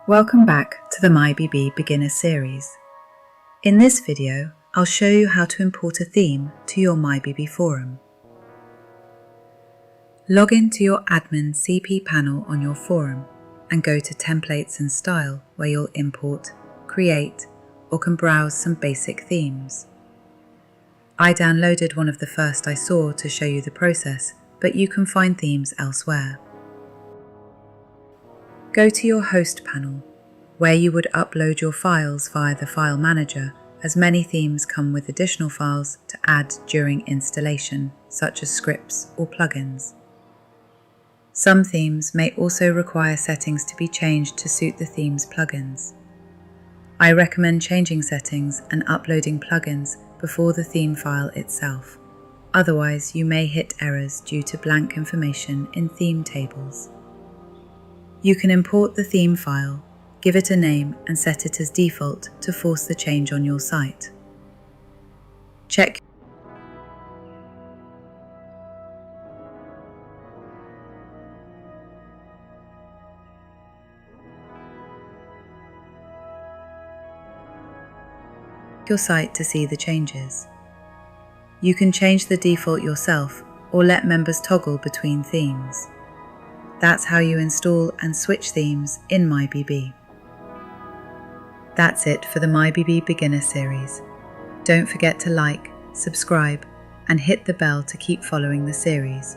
Welcome back to the MyBB Beginner Series. In this video, I'll show you how to import a theme to your MyBB forum. Log into your admin CP panel on your forum and go to Templates and Style, where you'll import, create, or can browse some basic themes. I downloaded one of the first I saw to show you the process, but you can find themes elsewhere. Go to your host panel, where you would upload your files via the file manager, as many themes come with additional files to add during installation, such as scripts or plugins. Some themes may also require settings to be changed to suit the theme's plugins. I recommend changing settings and uploading plugins before the theme file itself. Otherwise, you may hit errors due to blank information in theme tables. You can import the theme file, give it a name and set it as default to force the change on your site. Check your site to see the changes. You can change the default yourself or let members toggle between themes. That's how you install and switch themes in MyBB. That's it for the MyBB Beginner Series. Don't forget to like, subscribe, and hit the bell to keep following the series.